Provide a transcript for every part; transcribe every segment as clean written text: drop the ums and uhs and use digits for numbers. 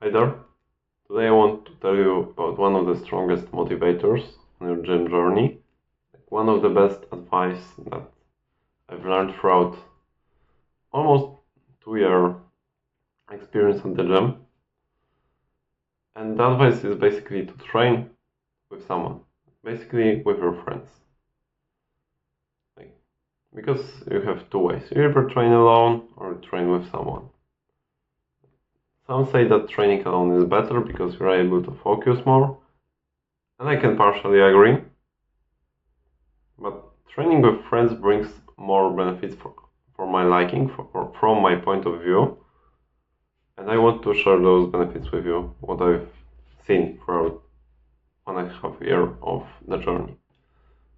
Hi there. Today I want to tell you about one of the strongest motivators on your gym journey. One of the best advice that I've learned throughout almost 2 year experience at the gym. And the advice is basically to train with someone, basically with your friends. Because you have two ways. You either train alone or train with someone. Some say that training alone is better because you're able to focus more, and I can partially agree. But training with friends brings more benefits for my liking, from my point of view, and I want to share those benefits with you, what I've seen throughout 1.5 years of the journey.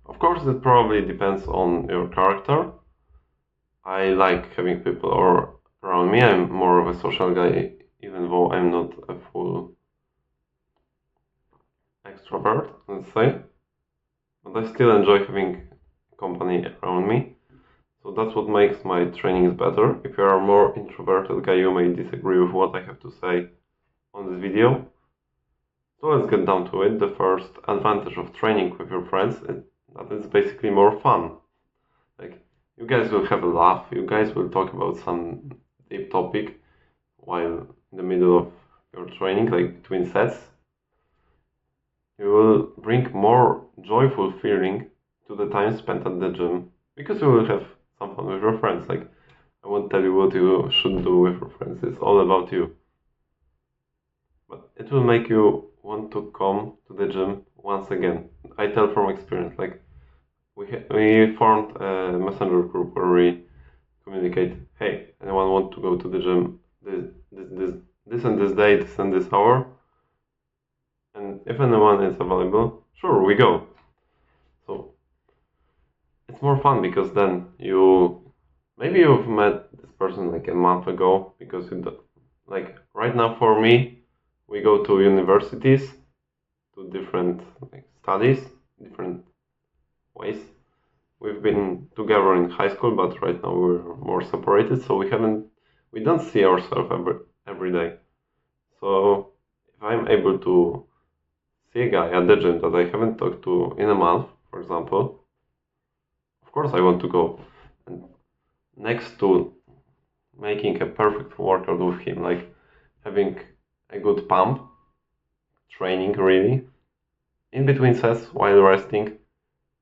Of course, it probably depends on your character. I like having people around me. I'm more of a social guy, even though I'm not a full extrovert, let's say. But I still enjoy having company around me. So that's what makes my trainings better. If you are a more introverted guy, you may disagree with what I have to say on this video. So let's get down to it. The first advantage of training with your friends is that it's basically more fun. Like, you guys will have a laugh, you guys will talk about some deep topic while in the middle of your training, like between sets. You will bring more joyful feeling to the time spent at the gym because you will have some fun with your friends. Like, I won't tell you what you should do with your friends, it's all about you. But it will make you want to come to the gym once again. I tell from experience, like, we formed a messenger group where we communicate, hey, anyone want to go to the gym this and this day, this and this hour? And if anyone is available, sure, we go. So it's more fun because then maybe you've met this person like a month ago, because like right now for me, we go to universities, to different studies, different ways. We've been together in high school, but right now we're more separated, so we don't see ourselves every day. So if I'm able to see a guy at the gym that I haven't talked to in a month, for example, of course I want to go. And next to making a perfect workout with him, like having a good pump, training really, in between sets while resting,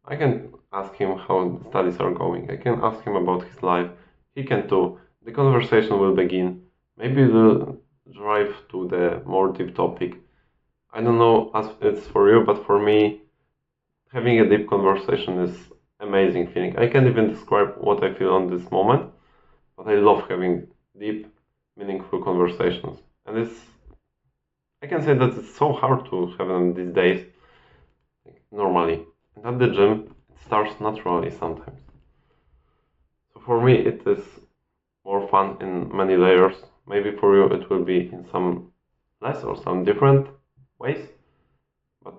I can ask him how the studies are going. I can ask him about his life. He can too. The conversation will begin. Maybe we'll drive to the more deep topic. I don't know as it's for you, but for me, having a deep conversation is amazing feeling. I can't even describe what I feel on this moment, but I love having deep, meaningful conversations. And I can say that it's so hard to have them these days, normally. And at the gym, it starts naturally sometimes. So for me, it is more fun in many layers. Maybe for you, it will be in some less or some different ways. But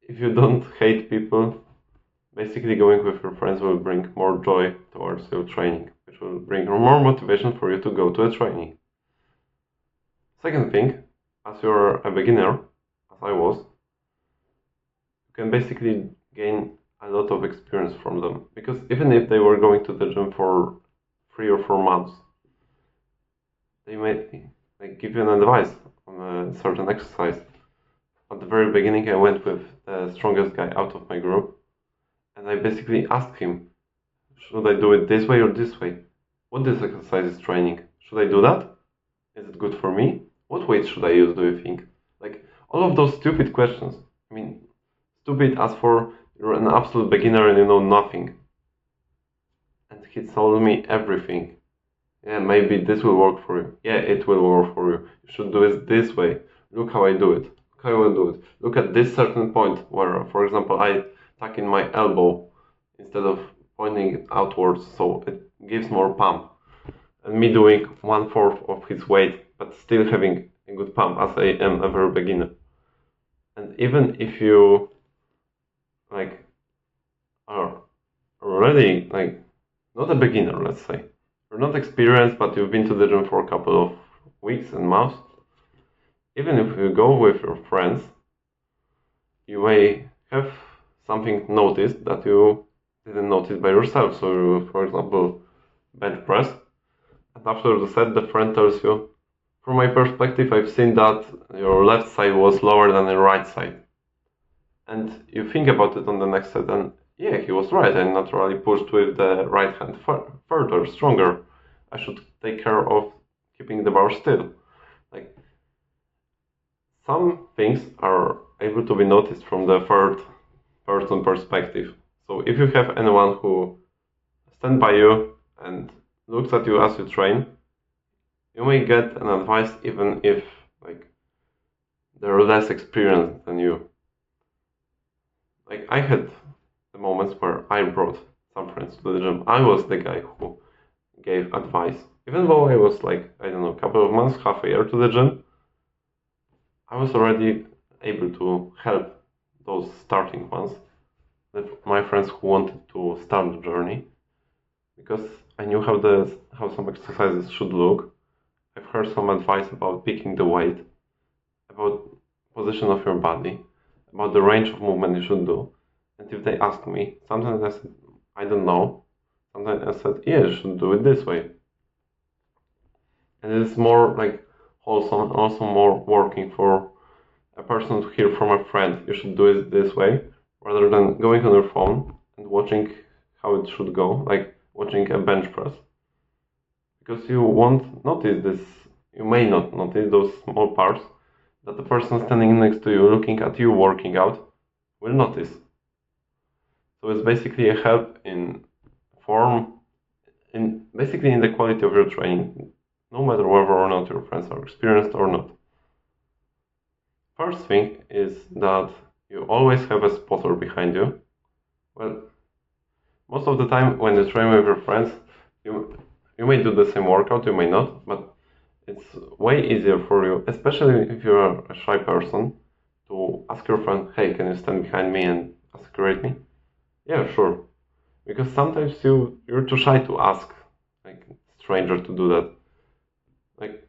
if you don't hate people, basically going with your friends will bring more joy towards your training, which will bring more motivation for you to go to a training. Second thing, as you're a beginner, as I was, you can basically gain a lot of experience from them. Because even if they were going to the gym for 3 or 4 months, they may give you an advice on a certain exercise. At the very beginning, I went with the strongest guy out of my group, and I basically asked him, should I do it this way or this way? What this exercise is training? Should I do that? Is it good for me? What weight should I use, do you think? Like, all of those stupid questions. I mean, stupid as for you're an absolute beginner and you know nothing. And he told me everything. Yeah, maybe this will work for you. Yeah, it will work for you. You should do it this way. Look how I do it. Look how I will do it. Look at this certain point where, for example, I tuck in my elbow instead of pointing it outwards, so it gives more pump. And me doing 1/4 of his weight, but still having a good pump, as I am a very beginner. And even if you are already not a beginner, let's say, you're not experienced, but you've been to the gym for a couple of weeks and months, even if you go with your friends, you may have something noticed that you didn't notice by yourself. So you, for example, bench press, and after the set the friend tells you, from my perspective I've seen that your left side was lower than the right side. And you think about it on the next set and yeah, he was right, I naturally pushed with the right hand further, stronger. I should take care of keeping the bar still. Like, some things are able to be noticed from the third person perspective. So if you have anyone who stands by you and looks at you as you train, you may get an advice even if like they're less experienced than you. Like, I had the moments where I brought some friends to the gym. I was the guy who gave advice. Even though I was like, I don't know, a couple of months, half a year to the gym, I was already able to help those starting ones, my friends who wanted to start the journey, because I knew how some exercises should look. I've heard some advice about picking the weight, about position of your body, about the range of movement you should do. And if they ask me, sometimes I said, I don't know. Sometimes I said, yeah, you should do it this way. And it's more like wholesome, also more working for a person to hear from a friend, you should do it this way, rather than going on your phone and watching how it should go, like watching a bench press. Because you won't notice this, you may not notice those small parts that the person standing next to you, looking at you working out, will notice. So it's basically a help in basically in the quality of your training, no matter whether or not your friends are experienced or not. First thing is that you always have a spotter behind you. Well, most of the time when you train with your friends, you may do the same workout, you may not, but it's way easier for you, especially if you're a shy person, to ask your friend, hey, can you stand behind me and accurate me? Yeah, sure. Because sometimes you're too shy to ask like a stranger to do that. Like,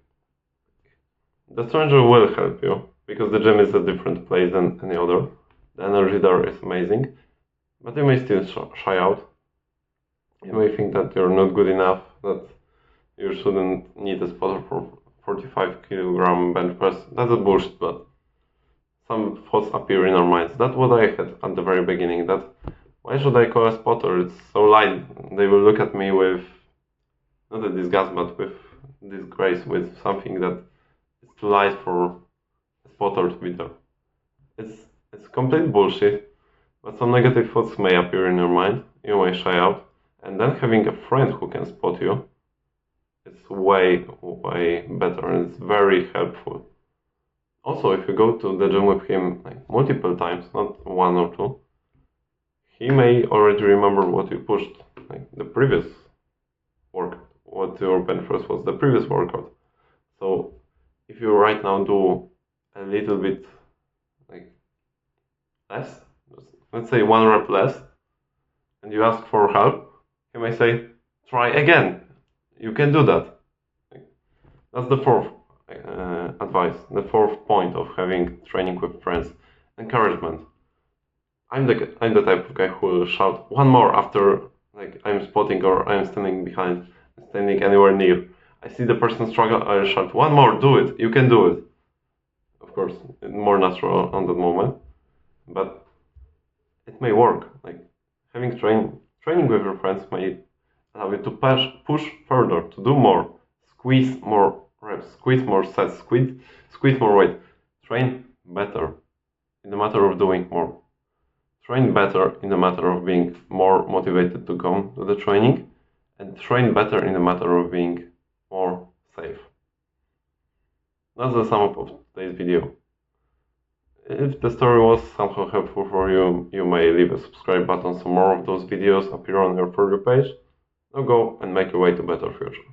the stranger will help you, because the gym is a different place than any other. The energy there is amazing, but you may still shy out. You may think that you're not good enough, that you shouldn't need a spotter for 45 kilogram bench press. That's a bullshit, but some thoughts appear in our minds. That's what I had at the very beginning, that why should I call a spotter? It's so light. They will look at me with, not a disgust, but with disgrace, with something that is too light for a spotter to be there. It's complete bullshit, but some negative thoughts may appear in your mind. You may shy out, and then having a friend who can spot you, it's way, way better, and it's very helpful. Also, if you go to the gym with him like multiple times, not one or two, he may already remember what you pushed, like the previous workout, what your bench press was the previous workout. So if you right now do a little bit like less, let's say 1 rep less, and you ask for help, he may say, try again, you can do that. That's the fourth advice, the fourth point of having training with friends, encouragement. I'm the type of guy who will shout one more after like I'm spotting or I'm standing behind, standing anywhere near. I see the person struggle, I'll shout one more, do it, you can do it. Of course, it's more natural on that moment, but it may work. Like, having training with your friends may allow you to push further, to do more, squeeze more reps, squeeze more sets, squeeze more weight, train better in the matter of doing more. Train better in the matter of being more motivated to come to the training, and train better in the matter of being more safe. That's the sum up of today's video. If the story was somehow helpful for you, you may leave a subscribe button so more of those videos appear on your For You page. Now go and make your way to a better future.